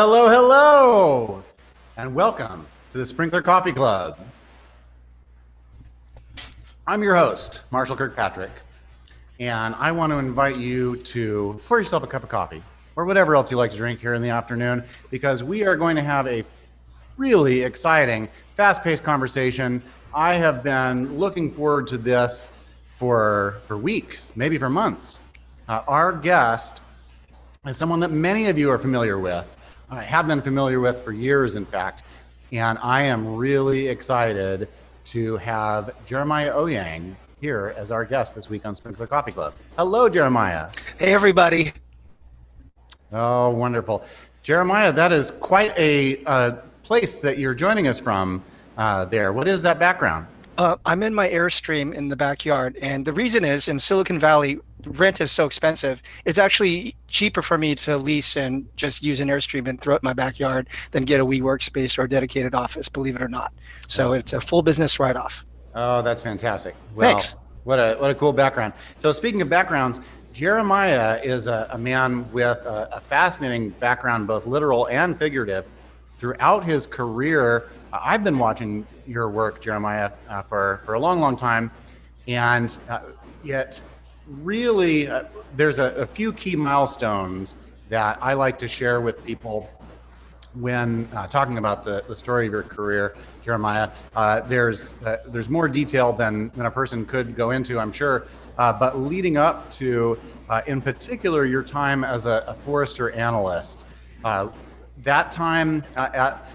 Hello, and welcome to the Sprinklr Coffee Club. I'm your host, Marshall Kirkpatrick, and I want to invite you to pour yourself a cup of coffee or whatever else you like to drink here in the afternoon, because we are going to have a really exciting, fast-paced conversation. I have been looking forward to this for weeks, maybe for months. Our guest is someone that many of you are familiar with. I have been familiar with for years, in fact, and I am really excited to have Jeremiah Owyang here as our guest this week on Sprinklr Coffee Club. Hello, Jeremiah. Hey, everybody. Oh, wonderful. Jeremiah, that is quite a place that you're joining us from there. What is that background? I'm in my Airstream in the backyard, and the reason is in Silicon Valley, rent is so expensive. It's actually cheaper for me to lease and just use an Airstream and throw it in my backyard than get a WeWork space or a dedicated office, believe it or not. So it's a full business write-off. Oh, that's fantastic. Well, Thanks. What a cool background. So speaking of backgrounds, Jeremiah is a man with a fascinating background, both literal and figurative. Throughout his career, I've been watching your work, Jeremiah, for a long time, and yet really there's a few key milestones that I like to share with people when talking about the story of your career, Jeremiah. There's more detail than a person could go into, I'm sure, but leading up to, in particular, your time as a Forrester analyst. That time,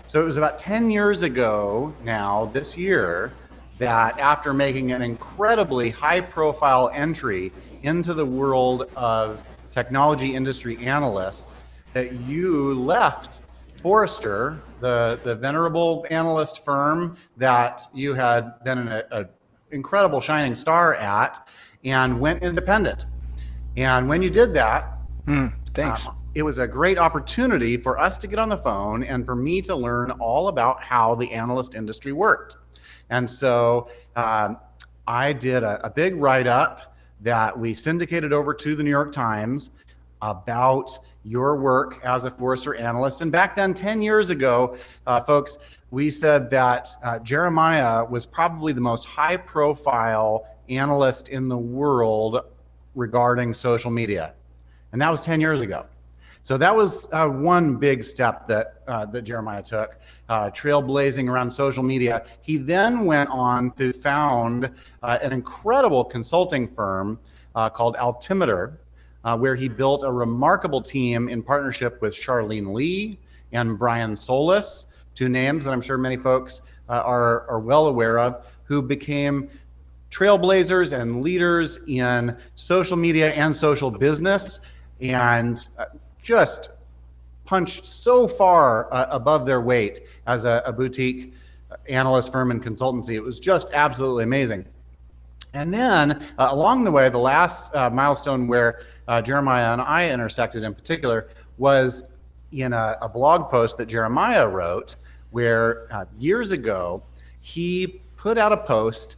so it was about 10 years ago now, this year, that after making an incredibly high-profile entry into the world of technology industry analysts, that you left Forrester, the venerable analyst firm that you had been an incredible shining star at, and went independent. And when you did that, Thanks. It was a great opportunity for us to get on the phone and for me to learn all about how the analyst industry worked. And so I did a big write-up that we syndicated over to the New York Times about your work as a Forrester analyst. And back then, 10 years ago, folks, we said that Jeremiah was probably the most high-profile analyst in the world regarding social media. And that was 10 years ago. So that was one big step that Jeremiah took, trailblazing around social media. He then went on to found an incredible consulting firm called Altimeter, where he built a remarkable team in partnership with Charlene Lee and Brian Solis, two names that I'm sure many folks are well aware of, who became trailblazers and leaders in social media and social business, and just punched so far above their weight as a boutique analyst firm and consultancy. It was just absolutely amazing. And then along the way, the last milestone where Jeremiah and I intersected in particular was in a blog post that Jeremiah wrote, where years ago, he put out a post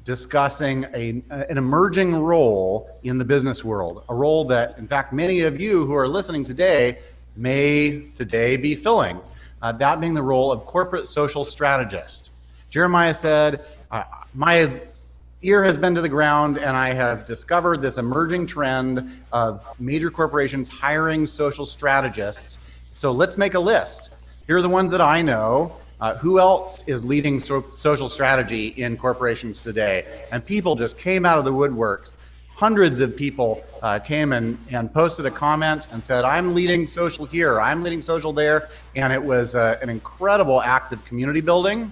discussing an emerging role in the business world, a role that, in fact, many of you who are listening today may today be filling, that being the role of corporate social strategist. Jeremiah said, my ear has been to the ground and I have discovered this emerging trend of major corporations hiring social strategists. So let's make a list. Here are the ones that I know. Who else is leading social strategy in corporations today? And people just came out of the woodworks. Hundreds of people came and posted a comment and said, I'm leading social here, I'm leading social there. And it was an incredible act of community building,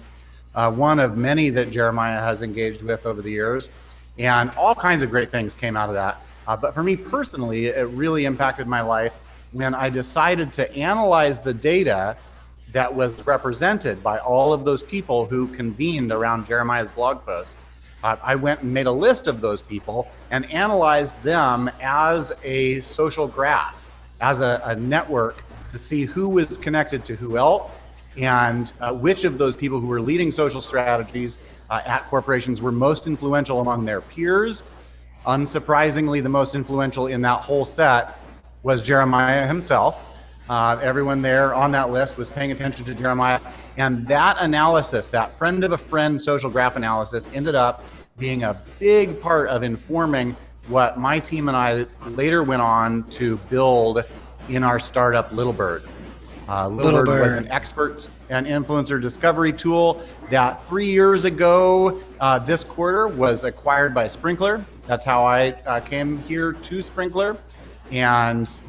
one of many that Jeremiah has engaged with over the years. And all kinds of great things came out of that. But for me personally, it really impacted my life when I decided to analyze the data that was represented by all of those people who convened around Jeremiah's blog post. I went and made a list of those people and analyzed them as a social graph, as a network to see who was connected to who else, and which of those people who were leading social strategies at corporations were most influential among their peers. Unsurprisingly, the most influential in that whole set was Jeremiah himself, Everyone there on that list was paying attention to Jeremiah. And that analysis, that friend of a friend social graph analysis, ended up being a big part of informing what my team and I later went on to build in our startup, Little Bird. Little Bird was an expert and influencer discovery tool that 3 years ago, this quarter, was acquired by Sprinklr. That's how I came here to Sprinklr. And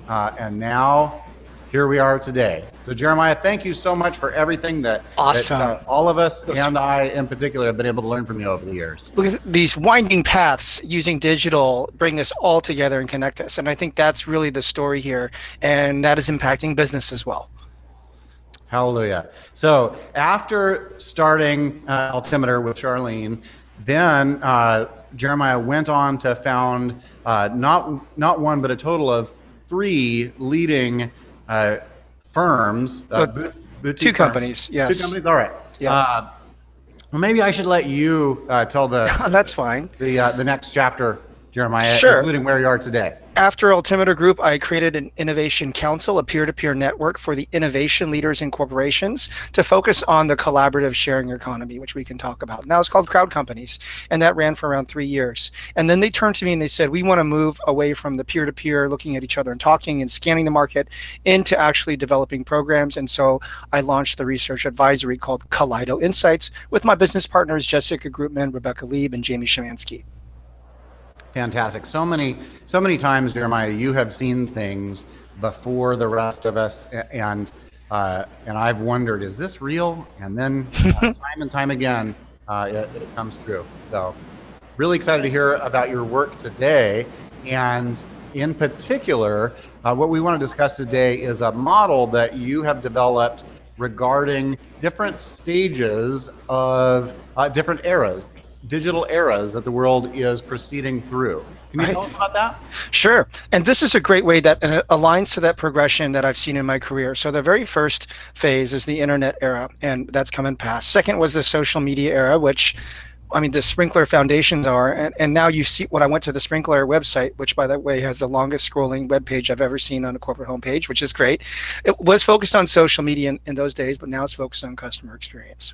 now here we are today. So Jeremiah, thank you so much for everything that, Awesome. that all of us, and I in particular, have been able to learn from you over the years. Look at these winding paths using digital bring us all together and connect us. And I think that's really the story here. And that is impacting business as well. Hallelujah. So after starting Altimeter with Charlene, then Jeremiah went on to found not one, but a total of 3 leading firms, boutique Two companies, yes. 2 companies, all right. Yeah. Well, maybe I should let you tell That's fine. the next chapter, Jeremiah, Sure. including where you are today. After Altimeter Group, I created an innovation council, a peer-to-peer network for the innovation leaders in corporations to focus on the collaborative sharing economy, which we can talk about. Now it's called Crowd Companies, and that ran for around 3 years. And then they turned to me and they said, we want to move away from the peer-to-peer, looking at each other and talking and scanning the market, into actually developing programs. And so I launched the research advisory called Kaleido Insights with my business partners, Jessica Grootman, Rebecca Lieb, and Jamie Shemansky. Fantastic. So many times, Jeremiah, you have seen things before the rest of us, and I've wondered, is this real? And then time and time again, it comes true. So really excited to hear about your work today. And in particular, what we want to discuss today is a model that you have developed regarding different stages of different eras, digital eras that the world is proceeding through. Can you tell us about that? Sure. And this is a great way that aligns to that progression that I've seen in my career. So the very first phase is the internet era, and that's come and passed. Second was the social media era, which, I mean, the Sprinklr foundations are, and now you see when I went to the Sprinklr website, which by the way has the longest scrolling web page I've ever seen on a corporate homepage, which is great. It was focused on social media in those days, but now it's focused on customer experience.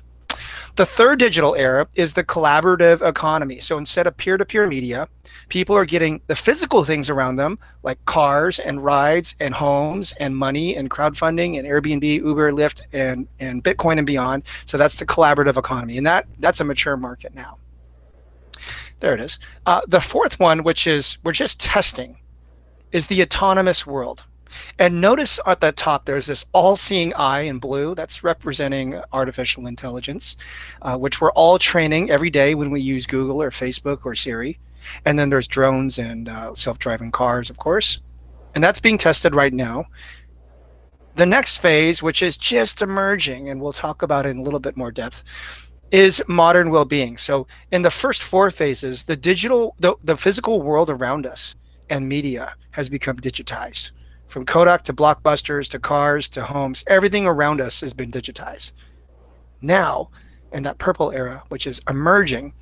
The third digital era is the collaborative economy. So instead of peer-to-peer media, people are getting the physical things around them, like cars and rides and homes and money and crowdfunding and Airbnb, Uber, Lyft, and Bitcoin and beyond. So that's the collaborative economy. And that's a mature market now. There it is. The fourth one, which is we're just testing, is the autonomous world. And notice at the top, there's this all-seeing eye in blue. That's representing artificial intelligence, which we're all training every day when we use Google or Facebook or Siri. And then there's drones and self-driving cars, of course. And that's being tested right now. The next phase, which is just emerging, and we'll talk about it in a little bit more depth, is modern well-being. So in the first 4 phases, the physical world around us and media has become digitized. From Kodak to blockbusters to cars to homes, everything around us has been digitized. Now, in that purple era, which is emerging,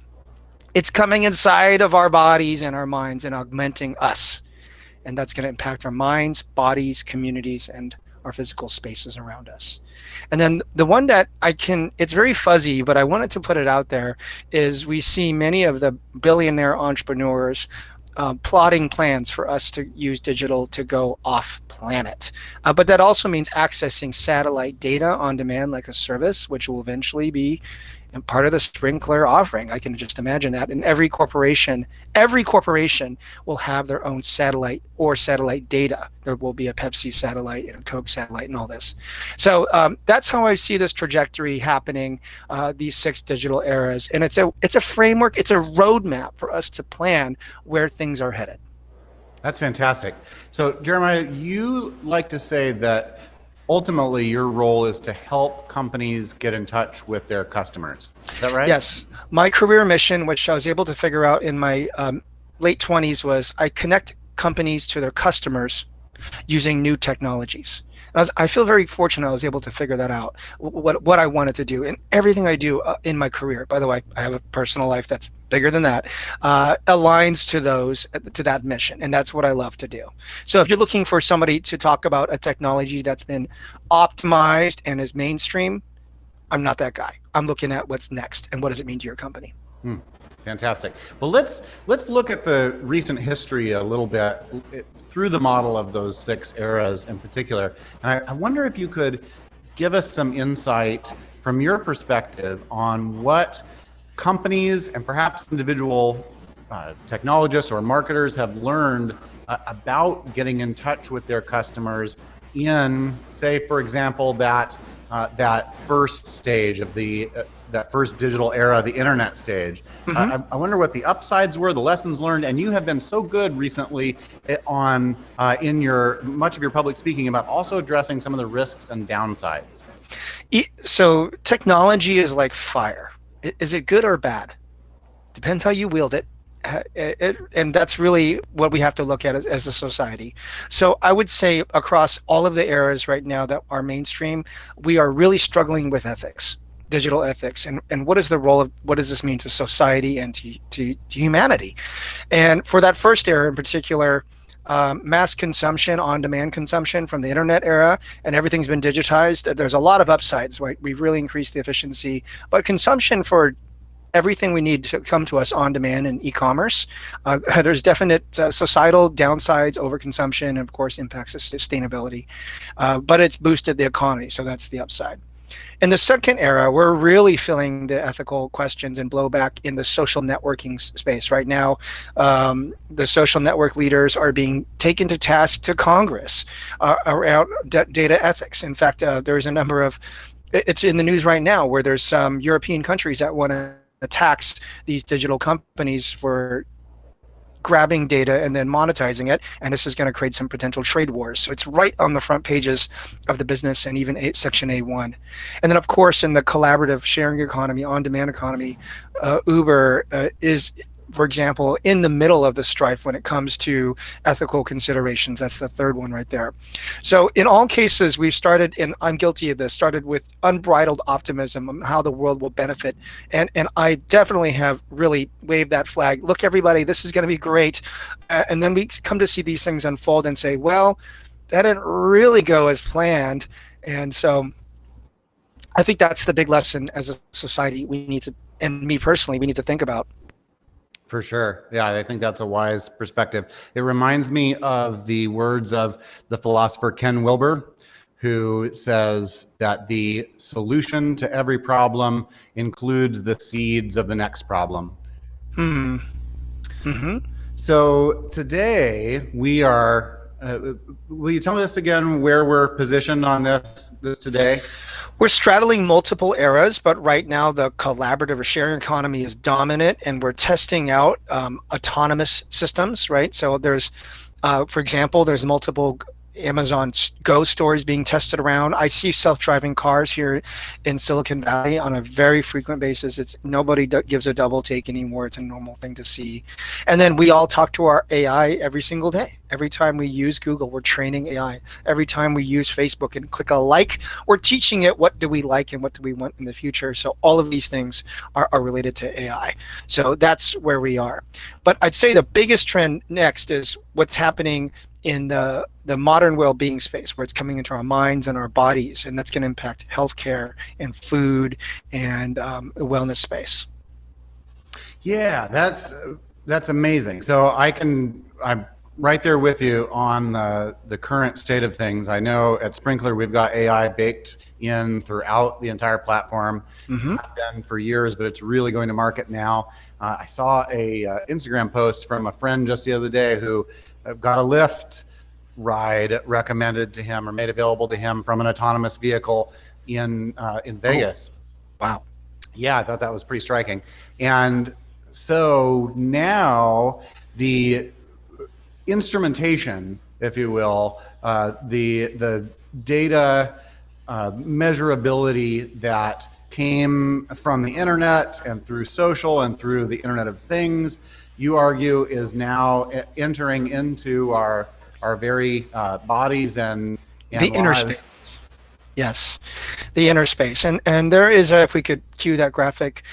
it's coming inside of our bodies and our minds and augmenting us. And that's going to impact our minds, bodies, communities, and our physical spaces around us. And then the one that it's very fuzzy, but I wanted to put it out there, is we see many of the billionaire entrepreneurs plotting plans for us to use digital to go off planet. But that also means accessing satellite data on demand like a service, which will eventually be part of the Sprinklr offering. I can just imagine that. And every corporation will have their own satellite or satellite data. There will be a Pepsi satellite and a Coke satellite and all this. So that's how I see this trajectory happening, these 6 digital eras. And it's a framework, it's a roadmap for us to plan where things are headed. That's fantastic. So Jeremiah, you like to say that ultimately your role is to help companies get in touch with their customers. Is that right? Yes. My career mission, which I was able to figure out in my late 20s, was I connect companies to their customers using new technologies. I feel very fortunate I was able to figure that out, what I wanted to do. And everything I do in my career, by the way, I have a personal life that's bigger than that, aligns to that mission. And that's what I love to do. So if you're looking for somebody to talk about a technology that's been optimized and is mainstream, I'm not that guy. I'm looking at what's next and what does it mean to your company. Fantastic. Well, let's look at the recent history a little bit through the model of those 6 eras in particular. And I wonder if you could give us some insight from your perspective on what companies and perhaps individual technologists or marketers have learned about getting in touch with their customers in, say, for example, that first stage of that first digital era, the internet stage. I wonder what the upsides were, the lessons learned, and you have been so good recently on in much of your public speaking about also addressing some of the risks and downsides. So technology is like fire. Is it good or bad? Depends how you wield it. And that's really what we have to look at as a society. So I would say across all of the eras right now that are mainstream, we are really struggling with ethics, digital ethics, and what is the role of, what does this mean to society and to humanity? And for that first era in particular, mass consumption, on-demand consumption from the internet era, and everything's been digitized. There's a lot of upsides, right? We've really increased the efficiency, but consumption for everything we need to come to us on demand in e-commerce. There's definite societal downsides, overconsumption, and of course impacts sustainability, but it's boosted the economy, so that's the upside. In the second era, we're really feeling the ethical questions and blowback in the social networking space. Right now, the social network leaders are being taken to task to Congress around data ethics. In fact, there's a number of, it's in the news right now where there's some European countries that want to tax these digital companies for grabbing data and then monetizing it, and this is going to create some potential trade wars. So it's right on the front pages of the business and even Section A1. And then of course in the collaborative sharing economy, on-demand economy, Uber is, for example, in the middle of the strife when it comes to ethical considerations. That's the third one right there. So in all cases, we've started, and I'm guilty of this, started with unbridled optimism on how the world will benefit. And I definitely have really waved that flag. Look, everybody, this is going to be great. And then we come to see these things unfold and say, well, that didn't really go as planned. And so I think that's the big lesson as a society we need to, and me personally, we need to think about. For sure. Yeah, I think that's a wise perspective. It reminds me of the words of the philosopher Ken Wilber, who says that the solution to every problem includes the seeds of the next problem. So today we are, will you tell us again where we're positioned on this today? We're straddling multiple eras, but right now the collaborative or sharing economy is dominant, and we're testing out autonomous systems, right? So there's, for example, there's multiple Amazon Go stores being tested around. I see self-driving cars here in Silicon Valley on a very frequent basis. It's nobody gives a double take anymore. It's a normal thing to see. And then we all talk to our AI every single day. Every time we use Google, we're training AI. Every time we use Facebook and click a like, we're teaching it what do we like and what do we want in the future. So all of these things are related to AI. So that's where we are. But I'd say the biggest trend next is what's happening in the modern well-being space, where it's coming into our minds and our bodies, and that's going to impact healthcare and food and the wellness space. Yeah, that's amazing. So I'm right there with you on the current state of things. I know at Sprinklr we've got AI baked in throughout the entire platform. Have been for years, but it's really going to market now. I saw a Instagram post from a friend just the other day who got a Lyft ride recommended to him or made available to him from an autonomous vehicle in Vegas. Oh, wow. Yeah, I thought that was pretty striking. And so now the instrumentation, if you will, the data measurability that came from the internet and through social and through the Internet of Things, you argue is now entering into our very bodies and The and inner space. lives. Yes, the inner space, and there is if we could cue that graphic.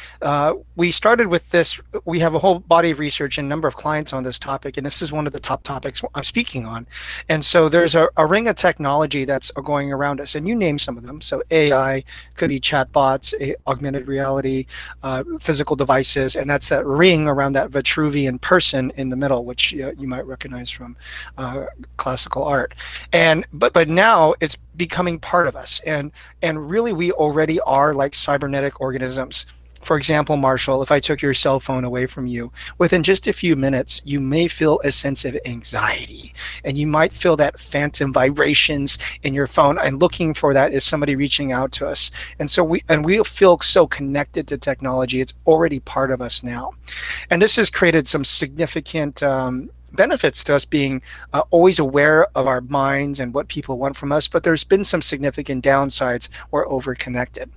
We started with this. We have a whole body of research and number of clients on this topic, and this is one of the top topics I'm speaking on. And so there's a ring of technology that's going around us, and you name some of them. So AI could be chatbots, augmented reality, physical devices, and that's that ring around that Vitruvian person in the middle, which you might recognize from classical art. And but now it's becoming part of us, and really we already are like cybernetic organisms. For example, Marshall, if I took your cell phone away from you, within just a few minutes, you may feel a sense of anxiety, and you might feel that phantom vibrations in your phone, and looking for that is somebody reaching out to us. And so we feel so connected to technology. It's already part of us now. And this has created some significant benefits to us being always aware of our minds and what people want from us, but there's been some significant downsides. We're overconnected.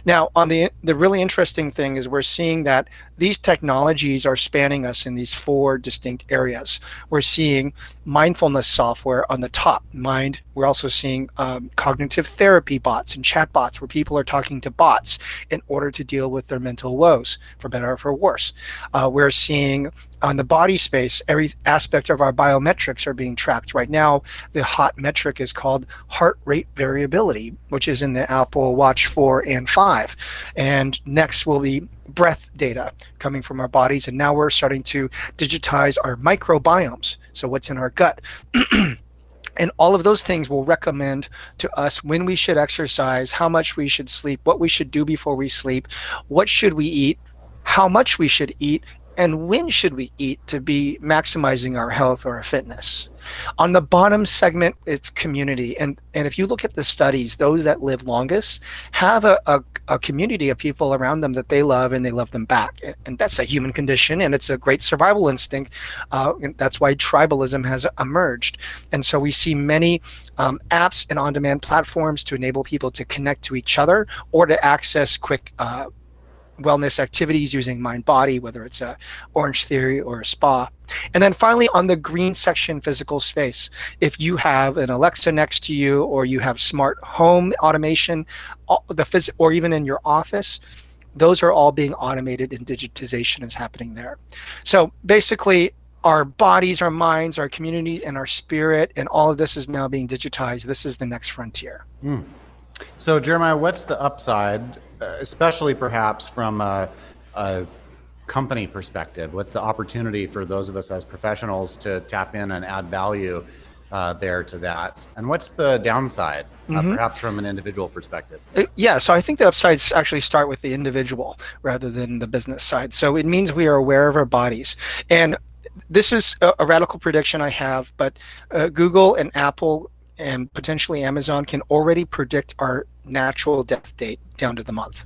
Now, on the really interesting thing is we're seeing that these technologies are spanning us in these four distinct areas. We're seeing mindfulness software on the top, mind. We're also seeing cognitive therapy bots and chat bots where people are talking to bots in order to deal with their mental woes, for better or for worse. We're seeing on the body space, every aspect of our biometrics are being tracked. Right now, the hot metric is called heart rate variability, which is in the Apple Watch 4 and 5. And next will be breath data coming from our bodies. And now we're starting to digitize our microbiomes. So what's in our gut? And all of those things will recommend to us when we should exercise, how much we should sleep, what we should do before we sleep, what should we eat, how much we should eat, and when should we eat to be maximizing our health or our fitness. On the bottom segment, it's community. And if you look at the studies, those that live longest have a community of people around them that they love and they love them back. And that's a human condition, and it's a great survival instinct. And that's why tribalism has emerged. And so we see many apps and on-demand platforms to enable people to connect to each other or to access quick wellness activities using mind body, whether it's a Orange Theory or a spa. And then finally, on the green section, physical space, if you have an Alexa next to you or you have smart home automation, or even in your office, those are all being automated, and digitization is happening there. So basically, our bodies, our minds, our communities, and our spirit, and all of this is now being digitized. This is the next frontier. So Jeremiah, what's the upside, especially perhaps from a company perspective? What's the opportunity for those of us as professionals to tap in and add value there to that? And what's the downside, perhaps from an individual perspective? Yeah, so I think the upsides actually start with the individual rather than the business side. So it means we are aware of our bodies. And this is a radical prediction I have, but Google and Apple and potentially Amazon can already predict our natural death date down to the month.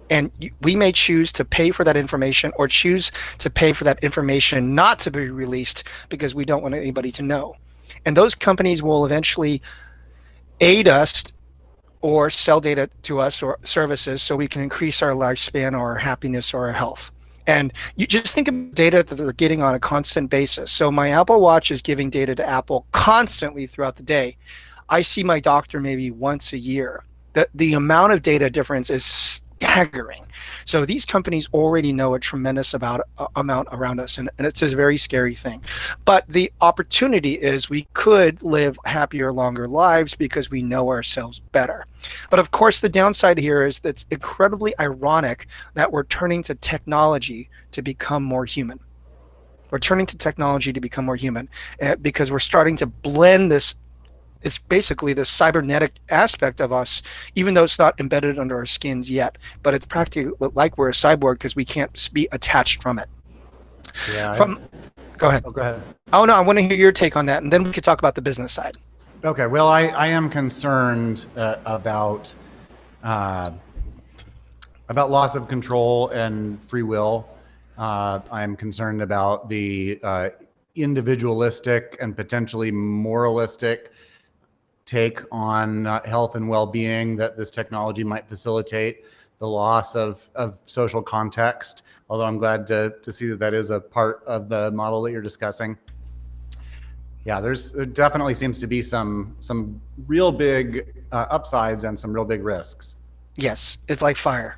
And we may choose to pay for that information or choose to pay for that information not to be released because we don't want anybody to know. And those companies will eventually aid us or sell data to us or services so we can increase our lifespan or our happiness or our health. And you just think of data that they're getting on a constant basis. So my Apple Watch is giving data to Apple constantly throughout the day. I see my doctor maybe once a year. The amount of data difference is staggering. So these companies already know a tremendous amount around us, and it's a very scary thing. But the opportunity is we could live happier, longer lives because we know ourselves better. But of course, the downside here is that it's incredibly ironic that we're turning to technology to become more human. We're turning to technology to become more human because we're starting to blend this. It's basically the cybernetic aspect of us, even though it's not embedded under our skins yet, but it's practically like we're a cyborg because we can't be attached from it. Yeah. Go ahead. Oh, go ahead. Oh, no, I want to hear your take on that, and then we could talk about the business side. Okay. Well, I am concerned about loss of control and free will. I'm concerned about the individualistic and potentially moralistic take on health and well-being that this technology might facilitate, the loss of social context, although I'm glad to see that is a part of the model that you're discussing. Yeah, there definitely seems to be some real big upsides and some real big risks. Yes, it's like fire.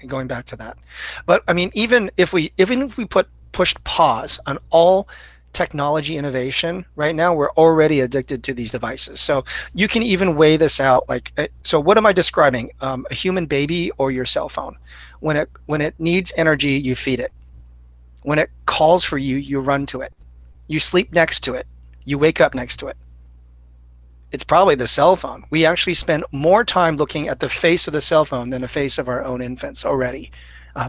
Going back to that, but I mean, even if we pushed pause on all technology innovation right now, we're already addicted to these devices. So you can even weigh this out. Like, so what am I describing? A human baby or your cell phone? When it needs energy, you feed it. When it calls for you, you run to it. You sleep next to it. You wake up next to it. It's probably the cell phone. We actually spend more time looking at the face of the cell phone than the face of our own infants already.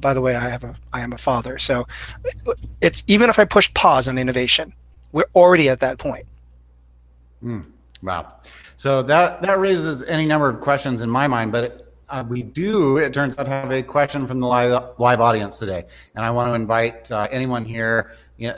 By the way, I am a father, so it's even if I push pause on innovation, we're already at that point. Wow. So that raises any number of questions in my mind, but it turns out, have a question from the live audience today. And I want to invite anyone here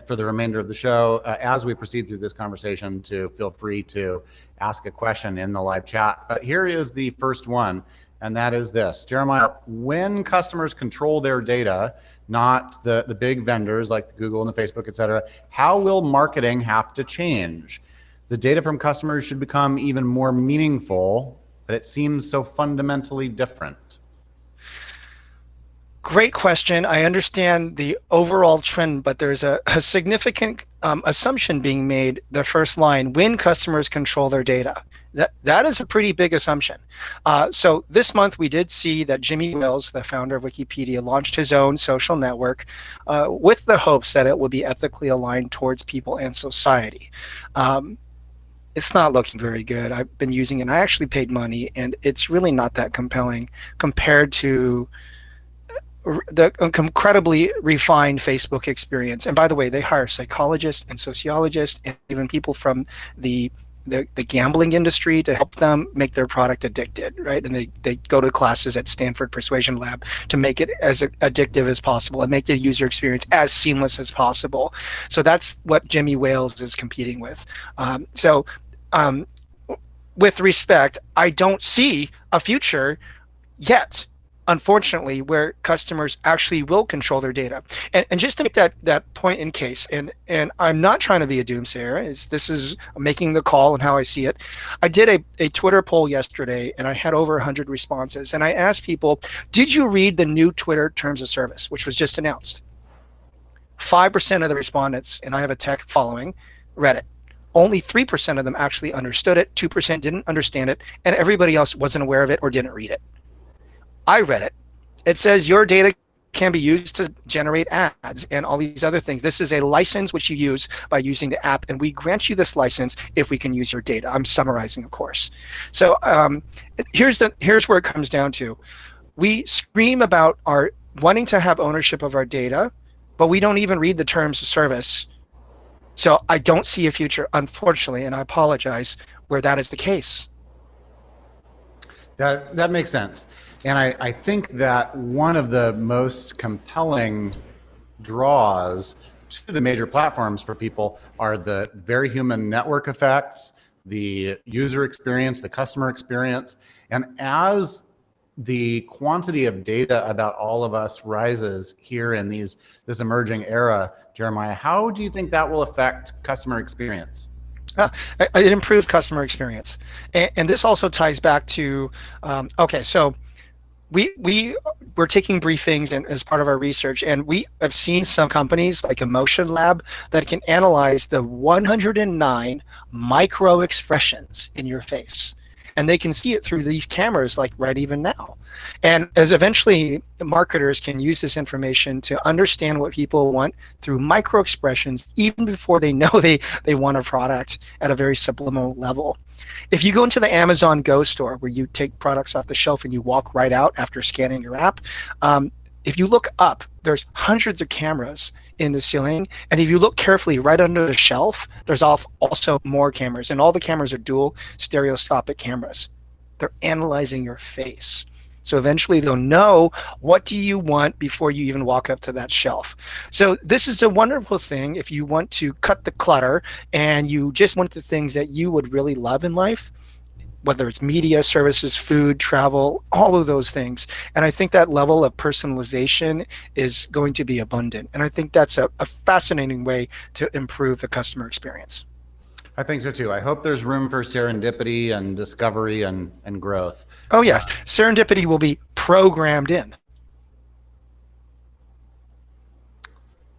for the remainder of the show, as we proceed through this conversation, to feel free to ask a question in the live chat. But here is the first one, and that is this. Jeremiah, when customers control their data, not the big vendors like the Google and the Facebook, et cetera, how will marketing have to change? The data from customers should become even more meaningful, but it seems so fundamentally different. Great question. I understand the overall trend, but there's a significant assumption being made. The first line, when customers control their data. That is a pretty big assumption. So this month we did see that Jimmy Wales, the founder of Wikipedia, launched his own social network with the hopes that it would be ethically aligned towards people and society. It's not looking very good. I've been using it. I actually paid money, and it's really not that compelling compared to the incredibly refined Facebook experience. And by the way, they hire psychologists and sociologists and even people from the gambling industry to help them make their product addicted, right? And they go to classes at Stanford Persuasion Lab to make it as addictive as possible and make the user experience as seamless as possible. So that's what Jimmy Wales is competing with. With respect, I don't see a future yet, unfortunately, where customers actually will control their data. And just to make that point in case, and I'm not trying to be a doomsayer, this is making the call and how I see it. I did a Twitter poll yesterday, and I had over 100 responses. And I asked people, did you read the new Twitter Terms of Service, which was just announced? 5% of the respondents, and I have a tech following, read it. Only 3% of them actually understood it, 2% didn't understand it, and everybody else wasn't aware of it or didn't read it. I read it. It says your data can be used to generate ads and all these other things. This is a license which you use by using the app, and we grant you this license if we can use your data. I'm summarizing, of course. So here's where it comes down to. We scream about our wanting to have ownership of our data, but we don't even read the terms of service. So I don't see a future, unfortunately, and I apologize, where that is the case. That makes sense. And I think that one of the most compelling draws to the major platforms for people are the very human network effects, the user experience, the customer experience. And as the quantity of data about all of us rises here in this emerging era, Jeremiah, how do you think that will affect customer experience? It improved customer experience. And this also ties back to, so we're taking briefings and as part of our research, and we have seen some companies like Emotion Lab that can analyze the 109 micro expressions in your face. And they can see it through these cameras, like right even now. And as eventually marketers can use this information to understand what people want through micro expressions, even before they know they want a product at a very subliminal level. If you go into the Amazon Go store, where you take products off the shelf and you walk right out after scanning your app, if you look up, there's hundreds of cameras in the ceiling. And if you look carefully right under the shelf, there's also more cameras. And all the cameras are dual stereoscopic cameras. They're analyzing your face. So eventually they'll know what do you want before you even walk up to that shelf. So this is a wonderful thing if you want to cut the clutter and you just want the things that you would really love in life, whether it's media, services, food, travel, all of those things. And I think that level of personalization is going to be abundant. And I think that's a fascinating way to improve the customer experience. I think so too. I hope there's room for serendipity and discovery and growth. Oh yes, serendipity will be programmed in.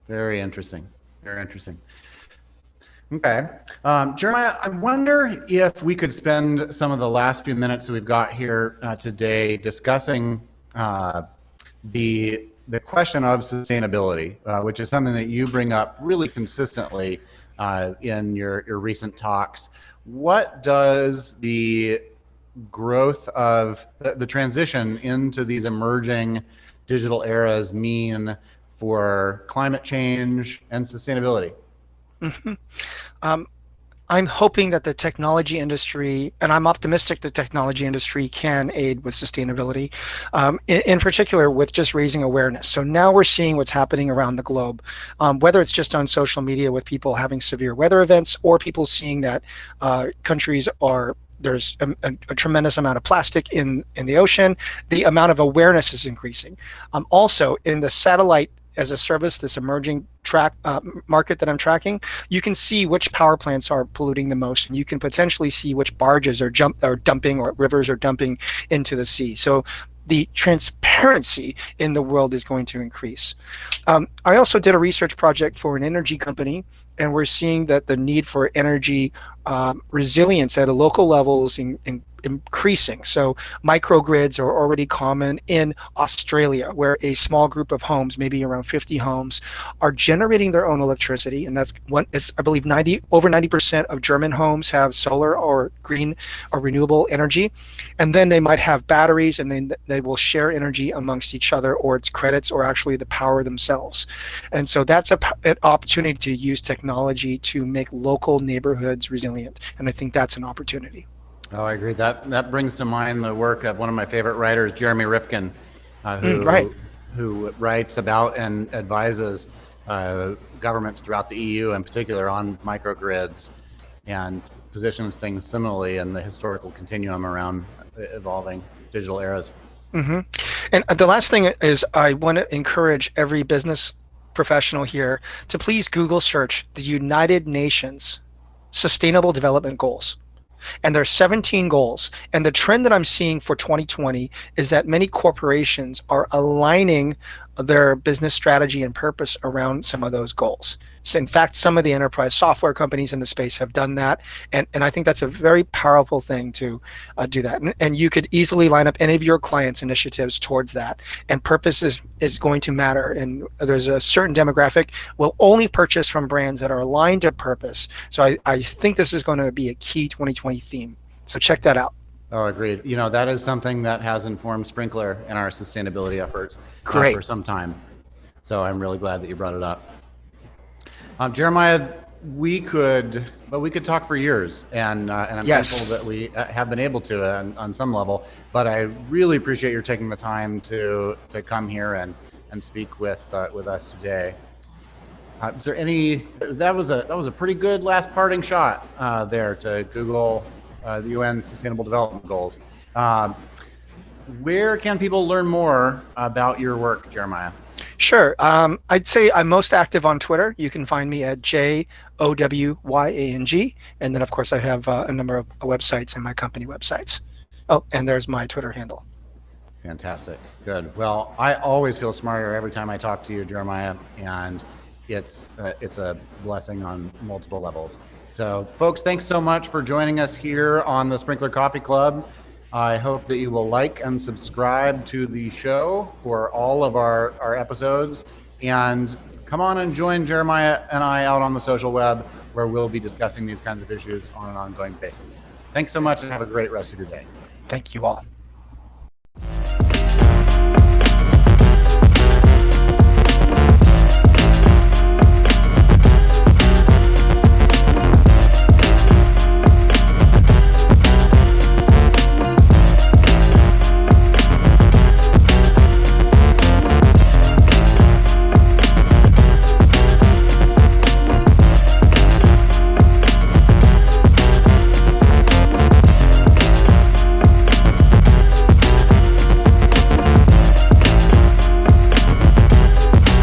Very interesting. Very interesting. Okay. Jeremiah, I wonder if we could spend some of the last few minutes that we've got here today discussing the question of sustainability, which is something that you bring up really consistently in your recent talks. What does the growth of the transition into these emerging digital eras mean for climate change and sustainability? I'm hoping that the technology industry, and I'm optimistic the technology industry can aid with sustainability, in particular with just raising awareness. So now we're seeing what's happening around the globe, whether it's just on social media with people having severe weather events, or people seeing that countries are there's a tremendous amount of plastic in the ocean. The amount of awareness is increasing. Also, in the satellite as a service, this emerging market that I'm tracking, you can see which power plants are polluting the most, and you can potentially see which barges are dumping, or rivers are dumping into the sea. So the transparency in the world is going to increase. I also did a research project for an energy company, and we're seeing that the need for energy resilience at a local level is increasing. So microgrids are already common in Australia, where a small group of homes, maybe around 50 homes, are generating their own electricity. And that's I believe over 90% of German homes have solar or green or renewable energy. And then they might have batteries, and then they will share energy amongst each other, or it's credits, or actually the power themselves. And so that's an opportunity to use technology to make local neighborhoods resilient. And I think that's an opportunity. Oh, I agree. That brings to mind the work of one of my favorite writers, Jeremy Rifkin, who writes about and advises governments throughout the EU in particular on microgrids, and positions things similarly in the historical continuum around evolving digital eras. Mm-hmm. And the last thing is, I want to encourage every business professional here to please Google search the United Nations Sustainable Development Goals. And there's 17 goals. And the trend that I'm seeing for 2020 is that many corporations are aligning their business strategy and purpose around some of those goals. So in fact, some of the enterprise software companies in the space have done that. And I think that's a very powerful thing to do that. And you could easily line up any of your clients' initiatives towards that. And purpose is going to matter. And there's a certain demographic will only purchase from brands that are aligned to purpose. So I think this is going to be a key 2020 theme. So check that out. Oh, agreed. You know, that is something that has informed Sprinklr in our sustainability efforts for some time. So I'm really glad that you brought it up. Jeremiah, we could talk for years, and I'm thankful that we have been able to on some level. But I really appreciate your taking the time to come here and speak with us today. Is there any? That was a pretty good last parting shot there to Google the UN Sustainable Development Goals. Where can people learn more about your work, Jeremiah? Sure. I'd say I'm most active on Twitter. You can find me at JOWYANG. And then, of course, I have a number of websites and my company websites. Oh, and there's my Twitter handle. Fantastic. Good. Well, I always feel smarter every time I talk to you, Jeremiah, and it's a blessing on multiple levels. So, folks, thanks so much for joining us here on the Sprinklr Coffee Club. I hope that you will like and subscribe to the show for all of our episodes. And come on and join Jeremiah and I out on the social web, where we'll be discussing these kinds of issues on an ongoing basis. Thanks so much, and have a great rest of your day. Thank you all.